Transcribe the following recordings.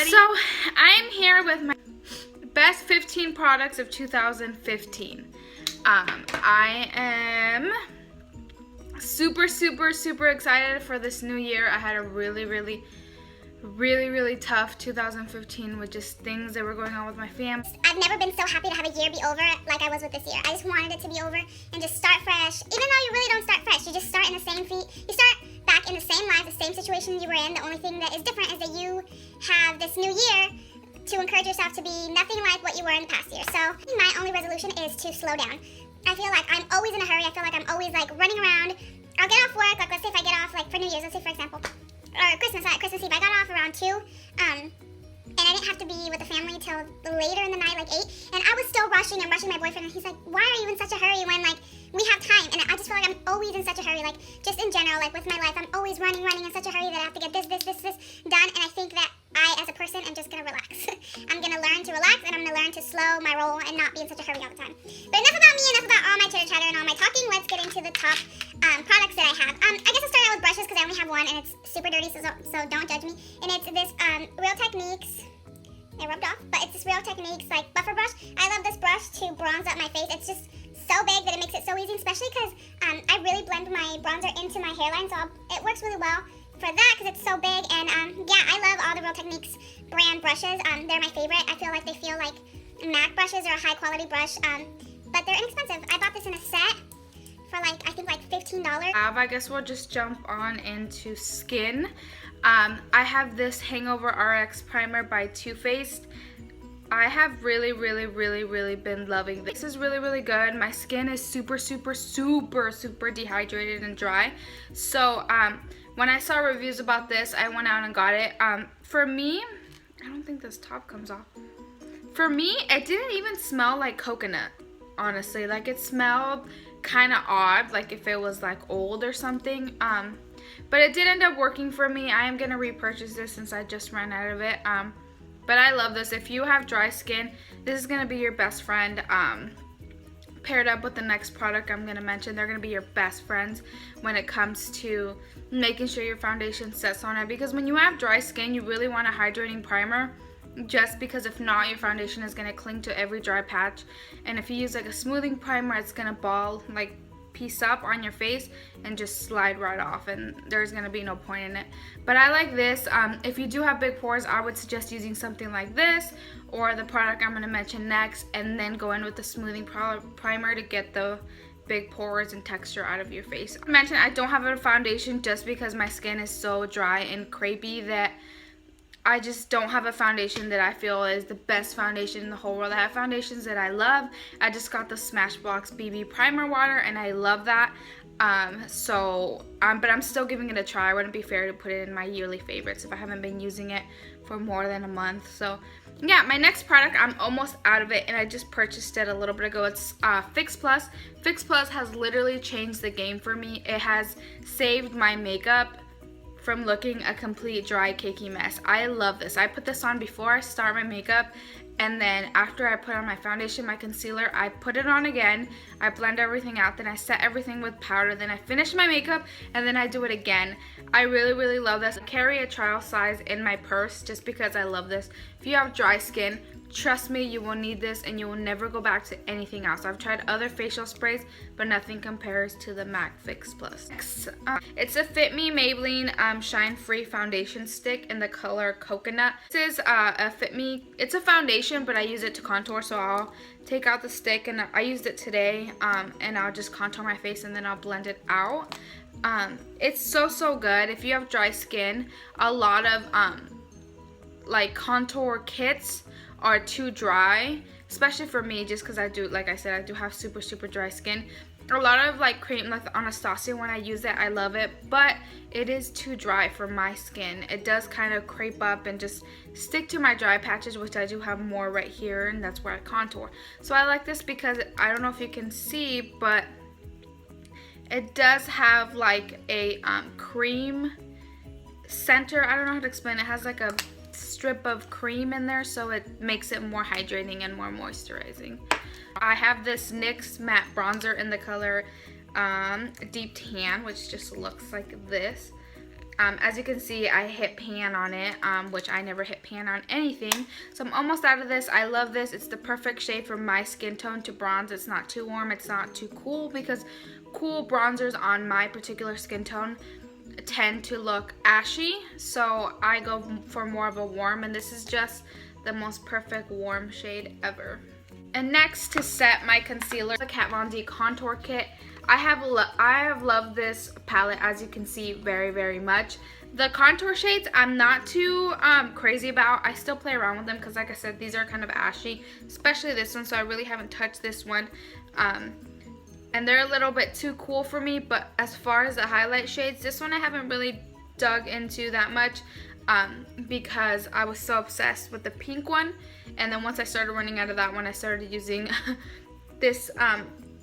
everybody. So I'm here with my best 15 products of 2015. I am super excited for this new year. I had a really tough 2015 with just things that were going on with my family. I've never been so happy to have a year be over like I was with this year. I just wanted it to be over and just start fresh. Even though you really don't start fresh, you just start in the same feet. You start back in the same life, the same situation you were in. The only thing that is different is that you have this new year to encourage yourself to be nothing like what you were in the past year. So my only resolution is to slow down. I feel like I'm always in a hurry. I feel like I'm always like running around. I'll get off work, like let's say if I get off like for New Year's, let's say for example, or Christmas Eve, I got off around 2, and I didn't have to be with the family till later in the night, like 8, and I was still rushing my boyfriend, and he's like, why are you in such a hurry when, like, we have time? And I just feel like I'm always in such a hurry, like, just in general, like, with my life, I'm always running in such a hurry that I have to get this done, and I think that I, as a person, am just gonna relax. I'm gonna learn to relax, and I'm gonna learn to slow my roll and not be in such a hurry all the time. But enough about me, enough about all my chitter chatter and all my talking. Let's get into the top products that I have. I guess I'll start out with brushes because I only have one, and it's super dirty, so don't judge me. And it's this Real Techniques. It rubbed off, but it's this Real Techniques like buffer brush. I love this brush to bronze up my face. It's just so big that it makes it so easy, especially because I really blend my bronzer into my hairline, so it works really well for that because it's so big. And yeah, I love all the Real Techniques brand brushes. They're my favorite. I feel like they feel like MAC brushes or a high quality brush, but they're inexpensive. I bought this in a set for like, I think like $15. I guess we'll just jump on into skin. I have this Hangover RX primer by Too Faced. I have really been loving this. This is really good. My skin is super dehydrated and dry. So when I saw reviews about this, I went out and got it. For me, I don't think this top comes off. For me, it didn't even smell like coconut, honestly. Like, it smelled kind of odd, like if it was like old or something. But it did end up working for me. I am gonna repurchase this since I just ran out of it. But I love this. If you have dry skin, this is gonna be your best friend. Paired up with the next product I'm gonna mention, they're gonna be your best friends when it comes to making sure your foundation sets on it. Because when you have dry skin, you really want a hydrating primer. Just because if not, your foundation is going to cling to every dry patch, and if you use like a smoothing primer, it's going to ball, like piece up on your face and just slide right off, and there's going to be no point in it. But I like this. If you do have big pores, I would suggest using something like this or the product I'm going to mention next, and then go in with the smoothing primer to get the big pores and texture out of your face. I mentioned I don't have a foundation just because my skin is so dry and crepey that I just don't have a foundation that I feel is the best foundation in the whole world. I have foundations that I love. I just got the Smashbox BB Primer Water, and I love that. But I'm still giving it a try. It wouldn't be fair to put it in my yearly favorites if I haven't been using it for more than a month. So yeah, my next product, I'm almost out of it, and I just purchased it a little bit ago. It's Fix Plus. Fix Plus has literally changed the game for me. It has saved my makeup from looking a complete dry cakey mess. I love this. I put this on before I start my makeup, and then after I put on my foundation, my concealer, I put it on again. I blend everything out, then I set everything with powder, then I finish my makeup, and then I do it again. I really love this. I carry a trial size in my purse just because I love this. If you have dry skin, trust me, you will need this and you will never go back to anything else. I've tried other facial sprays, but nothing compares to the MAC Fix Plus. It's a Fit Me Maybelline Shine Free Foundation Stick in the color Coconut. This is a Fit Me, it's a foundation, but I use it to contour, so I'll take out the stick, and I used it today, and I'll just contour my face and then I'll blend it out. It's so good. If you have dry skin, a lot of like contour kits are too dry, especially for me, just because I do, like I said, I do have super dry skin. A lot of like cream, like the Anastasia, when I use it, I love it, but it is too dry for my skin. It does kind of crepe up and just stick to my dry patches, which I do have more right here, and that's where I contour. So I like this because I don't know if you can see, but it does have like a cream center. I don't know how to explain it. It has like a strip of cream in there, so it makes it more hydrating and more moisturizing. I have this NYX matte bronzer in the color Deep Tan, which just looks like this. As you can see, I hit pan on it, which I never hit pan on anything. So I'm almost out of this. I love this. It's the perfect shade for my skin tone to bronze. It's not too warm. It's not too cool, because cool bronzers on my particular skin tone tend to look ashy. So I go for more of a warm, and this is just the most perfect warm shade ever. And next, to set my concealer, the Kat Von D Contour Kit. I have loved this palette, as you can see, very, very much. The contour shades I'm not too crazy about. I still play around with them because, like I said, these are kind of ashy, especially this one, so I really haven't touched this one. And they're a little bit too cool for me, but as far as the highlight shades, this one I haven't really dug into that much because I was so obsessed with the pink one. And then once I started running out of that one, I started using this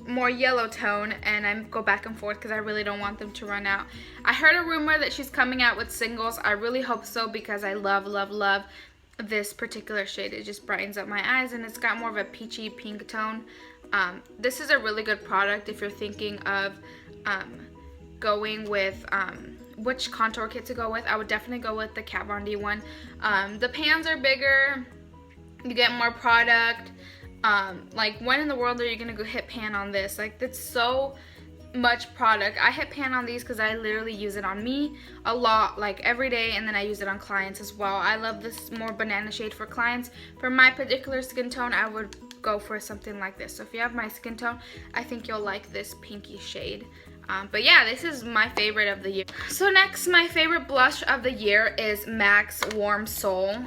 more yellow tone, and I go back and forth because I really don't want them to run out. I heard a rumor that she's coming out with singles. I really hope so, because I love, love, love this particular shade. It just brightens up my eyes, and it's got more of a peachy pink tone. This is a really good product if you're thinking of going with which contour kit to go with. I would definitely go with the Kat Von D one. The pans are bigger. You get more product. Like, when in the world are you gonna go hit pan on this? Like, that's so much product. I hit pan on these because I literally use it on me a lot, like every day, and then I use it on clients as well. I love this more banana shade for clients. For my particular skin tone, I would go for something like this. So if you have my skin tone, I think you'll like this pinky shade. But yeah, this is my favorite of the year. So next, my favorite blush of the year is MAC's Warm Soul.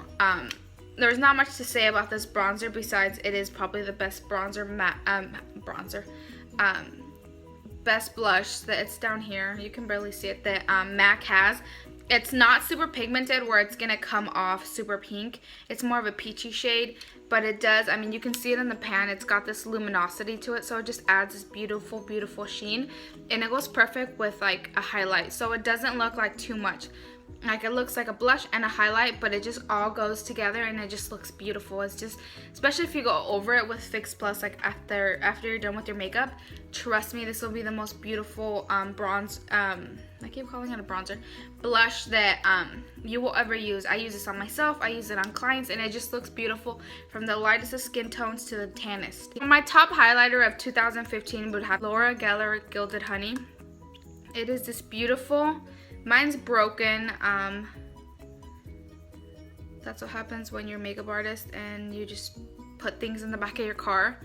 There's not much to say about this bronzer besides it is probably the best best blush that it's down here. You can barely see it, that MAC has. It's not super pigmented where it's gonna come off super pink. It's more of a peachy shade, but it does, I mean, you can see it in the pan. It's got this luminosity to it, so it just adds this beautiful, beautiful sheen, and it goes perfect with like a highlight, so it doesn't look like too much. Like, it looks like a blush and a highlight, but it just all goes together, and it just looks beautiful. It's just, especially if you go over it with Fix Plus, like after you're done with your makeup, trust me, this will be the most beautiful bronze, I keep calling it a bronzer, blush that you will ever use. I use this on myself, I use it on clients, and it just looks beautiful from the lightest of skin tones to the tannest. My top highlighter of 2015 would have Laura Geller Gilded Honey. It is this beautiful, mine's broken. That's what happens when you're a makeup artist and you just put things in the back of your car.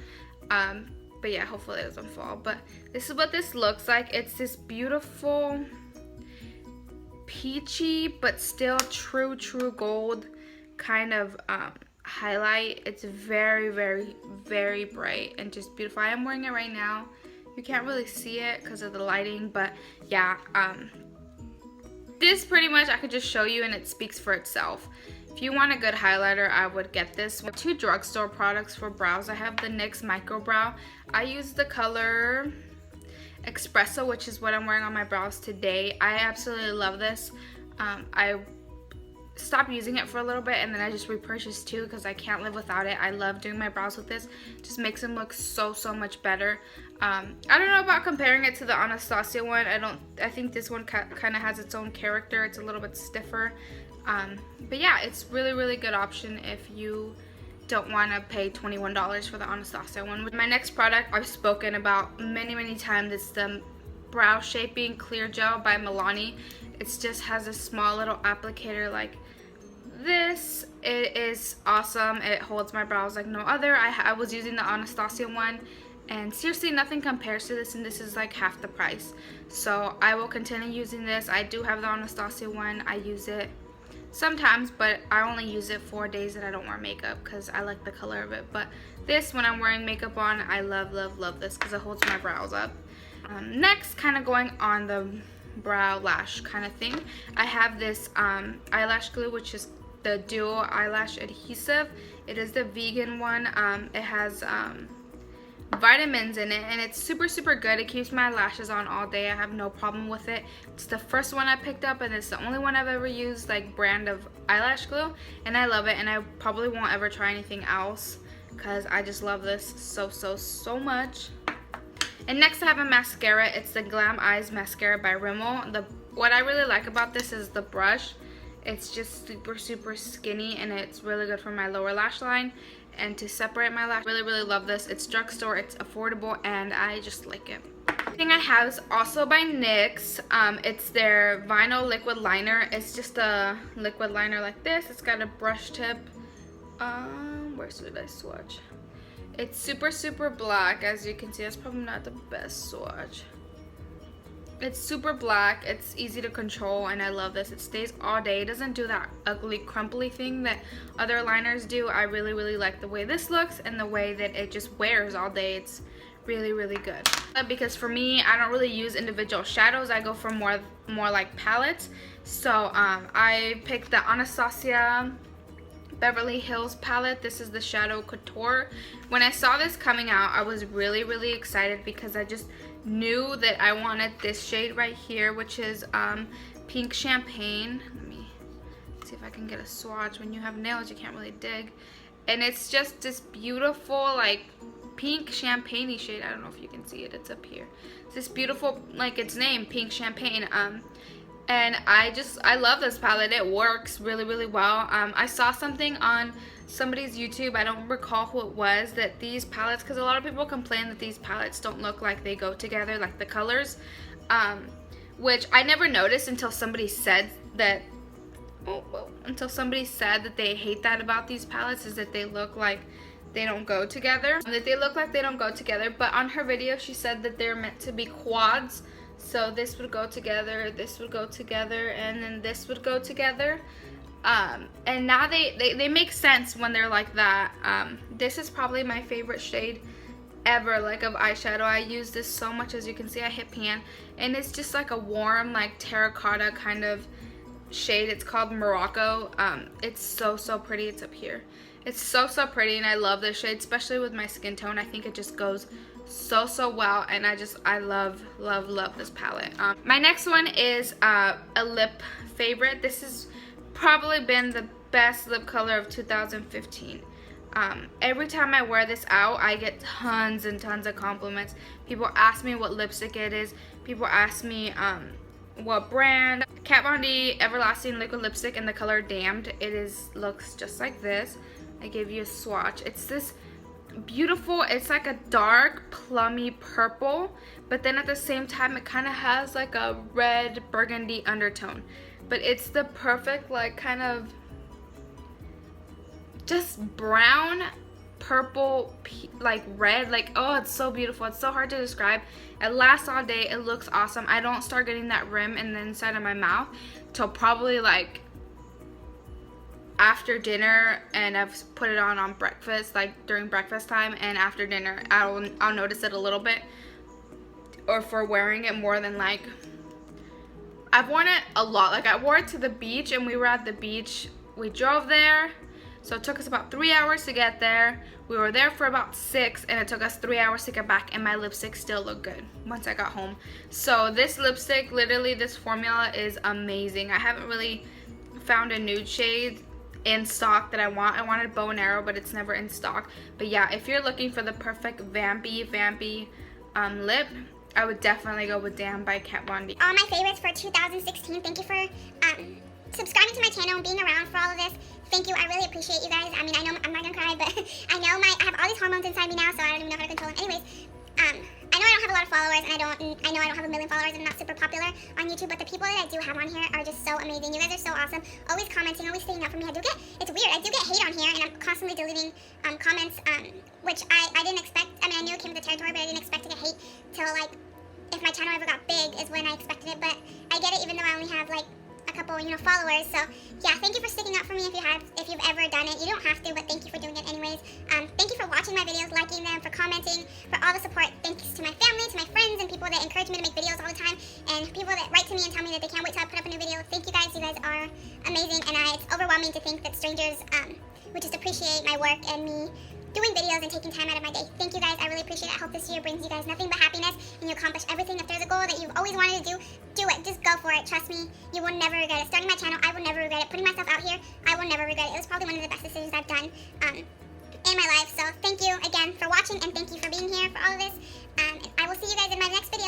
But yeah, hopefully it doesn't fall. But this is what this looks like. It's this beautiful, peachy, but still true gold kind of highlight. It's very, very, very bright and just beautiful. I am wearing it right now. You can't really see it because of the lighting, but yeah, this pretty much I could just show you and it speaks for itself. If you want a good highlighter, I would get this. Two drugstore products for brows. I have the NYX Micro Brow. I use the color Espresso, which is what I'm wearing on my brows today. I absolutely love this. I stopped using it for a little bit and then I just repurchased two because I can't live without it. I love doing my brows with this. It just makes them look so much better. I don't know about comparing it to the Anastasia one. I think this one kind of has its own character. It's a little bit stiffer. But yeah, it's really good option if you don't want to pay $21 for the Anastasia one. My next product I've spoken about many times. It's the Brow Shaping Clear Gel by Milani. It just has a small little applicator like this. It is awesome. It holds my brows like no other. I was using the Anastasia one, and seriously nothing compares to this, and this is like half the price. So I will continue using this. I do have the Anastasia one. I use it sometimes, but I only use it for days that I don't wear makeup because I like the color of it. But this, when I'm wearing makeup on, I love this because it holds my brows up. Next, kind of going on the brow lash kind of thing, I have this eyelash glue, which is the duo eyelash adhesive. It is the vegan one. It has vitamins in it, and it's super good. It keeps my lashes on all day. I have no problem with it. It's the first one I picked up, and it's the only one I've ever used, like, brand of eyelash glue, and I love it, and I probably won't ever try anything else because I just love this so much. And next I have a mascara. It's the Glam Eyes mascara by Rimmel. The what I really like about this is the brush. It's just super, super skinny, and it's really good for my lower lash line and to separate my lash. Really, really love this. It's drugstore, it's affordable, and I just like it. The thing I have is also by NYX. It's their vinyl liquid liner. It's just a liquid liner like this. It's got a brush tip. Where should I swatch? It's super, super black. As you can see, that's probably not the best swatch. It's super black, it's easy to control, and I love this. It stays all day. It doesn't do that ugly crumply thing that other liners do. I really, really like the way this looks and the way that it just wears all day. It's really, really good. Because for me, I don't really use individual shadows. I go for more like palettes. So I picked the Anastasia Beverly Hills palette. This is the Shadow Couture. When I saw this coming out, I was really, really excited because I just knew that I wanted this shade right here, which is Pink Champagne. Let me see if I can get a swatch. When you have nails, you can't really dig. And it's just this beautiful, like, pink champagne-y shade. I don't know if you can see it. It's up here. It's this beautiful, like its name, Pink Champagne. And I love this palette. It works really, really well. I saw something on somebody's YouTube, I don't recall who it was, that these palettes, because a lot of people complain that these palettes don't look like they go together, like the colors, which I never noticed until somebody said that, until somebody said that they hate that about these palettes, is that they look like they don't go together, but on her video she said that they're meant to be quads. So this would go together, this would go together, and then this would go together. And now they make sense when they're like that. This is probably my favorite shade ever, like, of eyeshadow. I use this so much. As you can see, I hit pan, and it's just like a warm, like, terracotta kind of shade. It's called Morocco. It's so, so pretty. It's up here. It's so, so pretty, and I love this shade, especially with my skin tone. I think it just goes so, so well, and I love, love, love this palette. My next one is a lip favorite. This has probably been the best lip color of 2015. Every time I wear this out, I get tons and tons of compliments. People ask me what lipstick it is. People ask me what brand. Kat Von D Everlasting Liquid Lipstick in the color Damned. Looks just like this. I gave you a swatch. It's this beautiful, it's like a dark plummy purple, but then at the same time it kind of has like a red burgundy undertone, but it's the perfect, like, kind of just brown purple, like red, like, oh, it's so beautiful. It's so hard to describe. It lasts all day. It looks awesome. I don't start getting that rim in the inside of my mouth till probably like after dinner, and I've put it on breakfast, like during breakfast time, and after dinner I'll notice it a little bit, or for wearing it more than, like, I've worn it a lot. Like, I wore it to the beach, and we were at the beach. We drove there, so it took us about 3 hours to get there. We were there for about 6, and it took us 3 hours to get back, and my lipstick still looked good once I got home. So this lipstick, literally, this formula is amazing. I haven't really found a nude shade in stock that I want. I wanted bow and arrow, but it's never in stock. But yeah, if you're looking for the perfect vampy lip, I would definitely go with Damn by Kat Von D. All my favorites for 2016. Thank you for subscribing to my channel and being around for all of this. Thank you. I really appreciate you guys. I mean, I know I'm not gonna cry, but I know I have all these hormones inside me now, so I don't even know how to control them. Anyways, I know I don't have a lot of followers, and I know I don't have a million followers, and I'm not super popular on YouTube, but the people that I do have on here are just so amazing. You guys are so awesome. Always commenting, always staying up for me. It's weird. I do get hate on here, and I'm constantly deleting comments, which I didn't expect. I mean, I knew it came with the territory, but I didn't expect to get hate till, like, if my channel ever got big is when I expected it. But I get it, even though I only have, like, a couple, followers. So yeah, thank you for sticking up for me. If you've ever done it, you don't have to, but thank you for doing it anyways. Thank you for watching my videos, liking them, for commenting, for all the support. Thanks to my family, to my friends, and people that encourage me to make videos all the time, and people that write to me and tell me that they can't wait till I put up a new video. Thank you guys. You guys are amazing, and it's overwhelming to think that strangers would just appreciate my work and me doing videos and taking time out of my day. Thank you guys. I really appreciate it. I hope this year brings you guys nothing but happiness, and you accomplish everything. If there's a goal that you've always wanted to do, do it. Just go for it. Trust me, you will never regret it. Starting my channel, I will never regret it. Putting myself out here, I will never regret it. It was probably one of the best decisions I've done in my life. So thank you again for watching, and thank you for being here for all of this. I will see you guys in my next video.